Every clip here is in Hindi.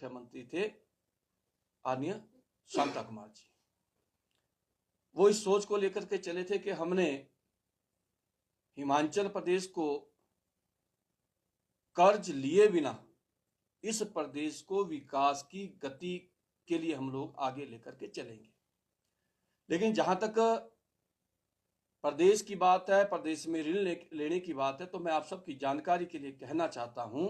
मुख्यमंत्री थे आदरणीय शांता कुमार जी। वो इस सोच को लेकर के चले थे कि हमने हिमाचल प्रदेश को कर्ज लिए बिना इस प्रदेश को विकास की गति के लिए हम लोग आगे लेकर के चलेंगे। लेकिन जहां तक प्रदेश की बात है, प्रदेश में ऋण लेने की बात है, तो मैं आप सबकी जानकारी के लिए कहना चाहता हूं,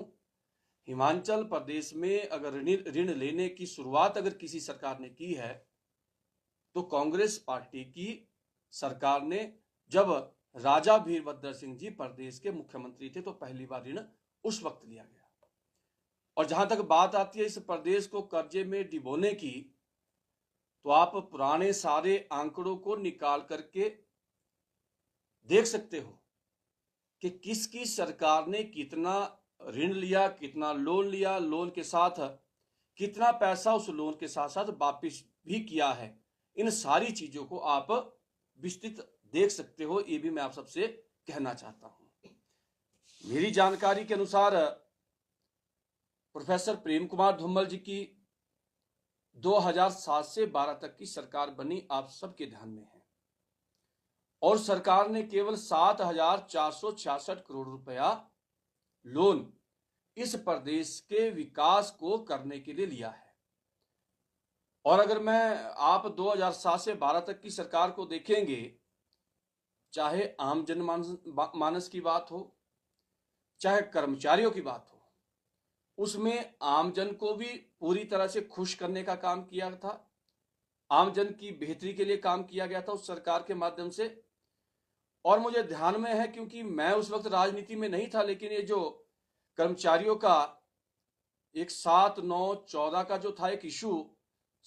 हिमाचल प्रदेश में अगर ऋण लेने की शुरुआत अगर किसी सरकार ने की है तो कांग्रेस पार्टी की सरकार ने। जब राजा वीरभद्र सिंह जी प्रदेश के मुख्यमंत्री थे तो पहली बार ऋण उस वक्त लिया गया। और जहां तक बात आती है इस प्रदेश को कर्जे में डिबोने की, तो आप पुराने सारे आंकड़ों को निकाल करके देख सकते हो कि किसकी सरकार ने कितना ऋण लिया, कितना लोन लिया, लोन के साथ कितना पैसा उस लोन के साथ साथ वापिस भी किया है। इन सारी चीजों को आप विस्तृत देख सकते हो, ये भी मैं आप सबसे कहना चाहता हूं। मेरी जानकारी के अनुसार प्रोफेसर प्रेम कुमार धूमल जी की 2007 से 12 तक की सरकार बनी, आप सबके ध्यान में है, और सरकार ने केवल 7,466 करोड़ रुपया लोन इस प्रदेश के विकास को करने के लिए लिया है। और अगर मैं आप 2007 से 12 तक की सरकार को देखेंगे, चाहे आम जनमानस की बात हो, चाहे कर्मचारियों की बात हो, उसमें आमजन को भी पूरी तरह से खुश करने का काम किया था। आमजन की बेहतरी के लिए काम किया गया था उस सरकार के माध्यम से। और मुझे ध्यान में है, क्योंकि मैं उस वक्त राजनीति में नहीं था, लेकिन ये जो कर्मचारियों का एक 7-9-14 का जो था एक इशू,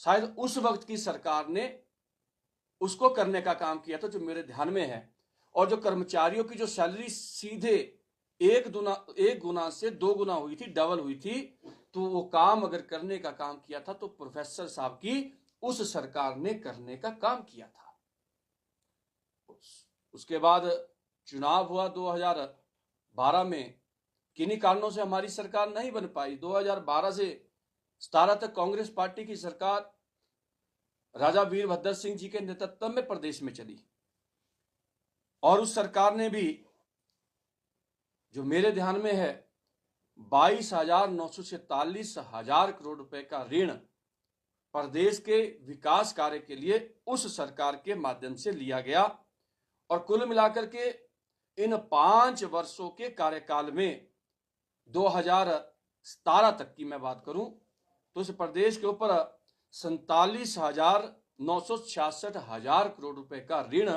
शायद उस वक्त की सरकार ने उसको करने का काम किया था, जो मेरे ध्यान में है। और जो कर्मचारियों की जो सैलरी सीधे एक गुना से 2 गुना हुई थी, डबल हुई थी, तो वो काम अगर करने का काम किया था तो प्रोफेसर साहब की उस सरकार ने करने का काम किया था। उसके बाद चुनाव हुआ 2012 में, किन्हीं कारणों से हमारी सरकार नहीं बन पाई। 2012 से 17 तक कांग्रेस पार्टी की सरकार राजा वीरभद्र सिंह जी के नेतृत्व में प्रदेश में चली, और उस सरकार ने भी, जो मेरे ध्यान में है, 22,947 करोड़ रुपए का ऋण प्रदेश के विकास कार्य के लिए उस सरकार के माध्यम से लिया गया। और कुल मिलाकर के इन 5 वर्षों के कार्यकाल में 2017 तक की मैं बात करूं तो इस प्रदेश के ऊपर 47,966 करोड़ रुपए का ऋण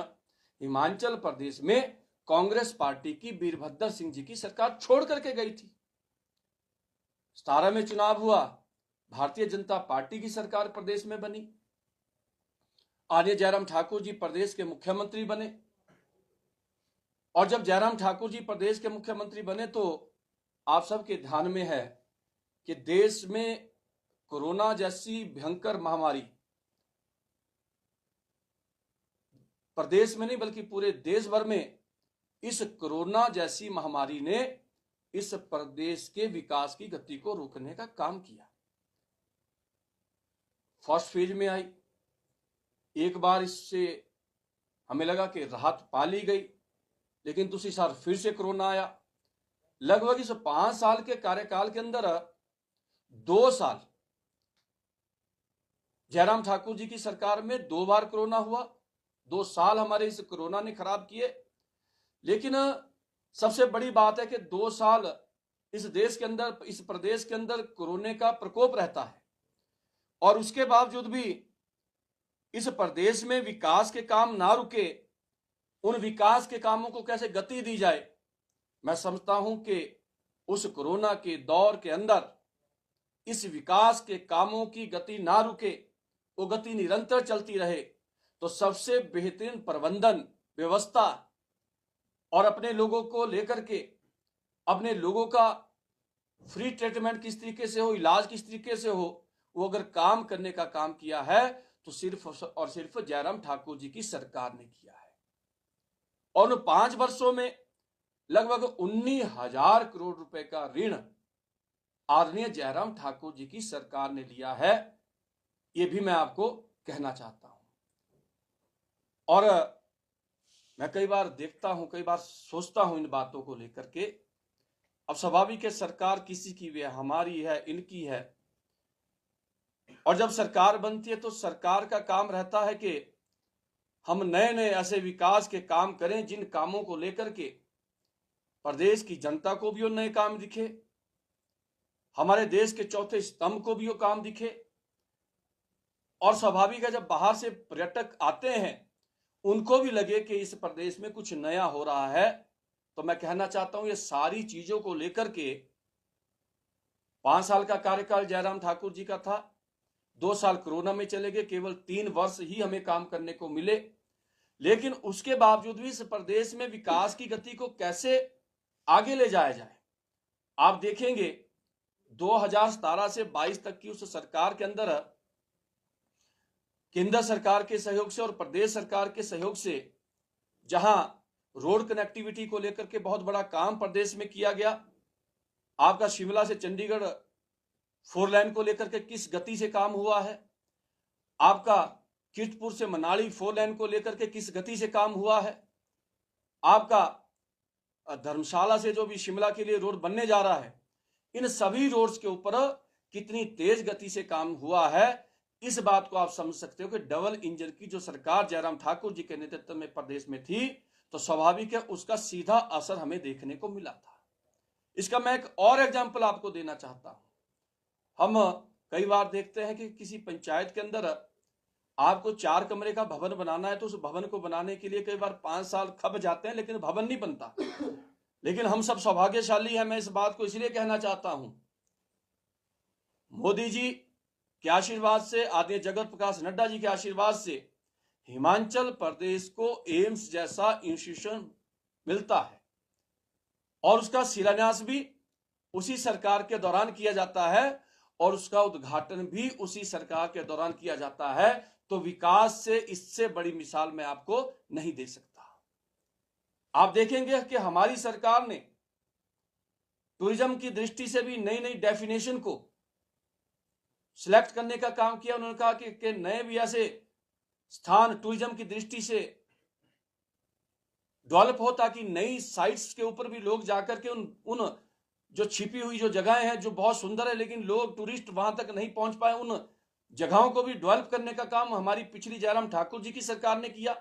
हिमाचल प्रदेश में कांग्रेस पार्टी की वीरभद्र सिंह जी की सरकार छोड़ करके गई थी। 17 में चुनाव हुआ, भारतीय जनता पार्टी की सरकार प्रदेश में बनी, आर्य जयराम ठाकुर जी प्रदेश के मुख्यमंत्री बने। और जब जयराम ठाकुर जी प्रदेश के मुख्यमंत्री बने तो आप सबके ध्यान में है कि देश में कोरोना जैसी भयंकर महामारी, प्रदेश में नहीं बल्कि पूरे देश भर में, इस कोरोना जैसी महामारी ने इस प्रदेश के विकास की गति को रोकने का काम किया। फर्स्ट फेज में आई, एक बार इससे हमें लगा कि राहत पा ली गई, लेकिन दूसरी साल फिर से कोरोना आया। लगभग इस 5 साल के कार्यकाल के अंदर 2 साल जयराम ठाकुर जी की सरकार में 2 बार कोरोना हुआ। 2 साल हमारे इस कोरोना ने खराब किए। लेकिन सबसे बड़ी बात है कि 2 साल इस देश के अंदर, इस प्रदेश के अंदर कोरोना का प्रकोप रहता है, और उसके बावजूद भी इस प्रदेश में विकास के काम ना रुके। उन विकास के कामों को कैसे गति दी जाए, मैं समझता हूं कि उस कोरोना के दौर के अंदर इस विकास के कामों की गति ना रुके, वो गति निरंतर चलती रहे, तो सबसे बेहतरीन प्रबंधन व्यवस्था और अपने लोगों को लेकर के, अपने लोगों का फ्री ट्रीटमेंट किस तरीके से हो, इलाज किस तरीके से हो, वो अगर काम करने का काम किया है तो सिर्फ और सिर्फ जयराम ठाकुर जी की सरकार ने किया है। और उन 5 वर्षों में लगभग 19,000 करोड़ रुपए का ऋण आदरणीय जयराम ठाकुर जी की सरकार ने लिया है, ये भी मैं आपको कहना चाहता हूं। और मैं कई बार देखता हूं, कई बार सोचता हूं इन बातों को लेकर के। अब स्वाभाविक है, सरकार किसी की भी है, हमारी है, इनकी है। और जब सरकार बनती है तो सरकार का काम रहता है कि हम नए नए ऐसे विकास के काम करें जिन कामों को लेकर के प्रदेश की जनता को भी वो नए काम दिखे, हमारे देश के चौथे स्तंभ को भी वो काम दिखे। और स्वाभाविक है, जब बाहर से पर्यटक आते हैं उनको भी लगे कि इस प्रदेश में कुछ नया हो रहा है। तो मैं कहना चाहता हूं, ये सारी चीजों को लेकर के 5 साल का कार्यकाल जयराम ठाकुर जी का था, 2 साल कोरोना में चले गए, केवल 3 वर्ष ही हमें काम करने को मिले। लेकिन उसके बावजूद भी इस प्रदेश में विकास की गति को कैसे आगे ले जाया जाए, आप देखेंगे 2017 से 22 तक की उस सरकार के अंदर केंद्र सरकार के सहयोग से और प्रदेश सरकार के सहयोग से जहां रोड कनेक्टिविटी को लेकर के बहुत बड़ा काम प्रदेश में किया गया। आपका शिमला से चंडीगढ़ 4 लाइन को लेकर के किस गति से काम हुआ है, आपका कीर्तपुर से मनाली 4 लाइन को लेकर के किस गति से काम हुआ है, आपका धर्मशाला से जो भी शिमला के लिए रोड बनने जा रहा है, इन सभी रोड्स के ऊपर कितनी तेज गति से काम हुआ है। इस बात को आप समझ सकते हो कि डबल इंजन की जो सरकार जयराम ठाकुर जी के नेतृत्व में प्रदेश में थी, तो स्वाभाविक है उसका सीधा असर हमें देखने को मिला था। इसका मैं एक और एग्जाम्पल आपको देना चाहता हूं। हम कई बार देखते हैं कि किसी पंचायत के अंदर आपको 4 कमरे का भवन बनाना है, तो उस भवन को बनाने के लिए कई बार 5 साल खप जाते हैं, लेकिन भवन नहीं बनता। लेकिन हम सब सौभाग्यशाली हैं, मैं इस बात को इसलिए कहना चाहता हूं, मोदी जी के आशीर्वाद से, आदरणीय जगत प्रकाश नड्डा जी के आशीर्वाद से हिमाचल प्रदेश को एम्स जैसा इंस्टीट्यूशन मिलता है और उसका शिलान्यास भी उसी सरकार के दौरान किया जाता है और उसका उद्घाटन भी उसी सरकार के दौरान किया जाता है। तो विकास से इससे बड़ी मिसाल मैं आपको नहीं दे सकता। आप देखेंगे कि हमारी सरकार ने टूरिज्म की दृष्टि से भी नई नई डेफिनेशन को सिलेक्ट करने का काम किया। उन्होंने कहा कि नए भी ऐसे स्थान टूरिज्म की दृष्टि से डेवलप हो ताकि नई साइट्स के ऊपर भी लोग जाकर के उन जो छिपी हुई जो जगहें हैं जो बहुत सुंदर है लेकिन लोग टूरिस्ट वहां तक नहीं पहुंच पाए, उन जगहों को भी डेवलप करने का काम हमारी पिछली जयराम ठाकुर जी की सरकार ने किया।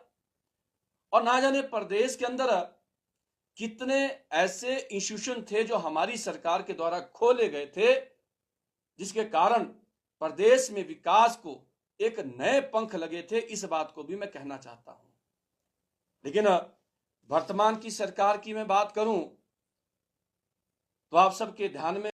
और ना जाने प्रदेश के अंदर कितने ऐसे इंस्टीट्यूशन थे जो हमारी सरकार के द्वारा खोले गए थे, जिसके कारण प्रदेश में विकास को एक नए पंख लगे थे। इस बात को भी मैं कहना चाहता हूं। लेकिन वर्तमान की सरकार की मैं बात करूं तो आप सबके ध्यान में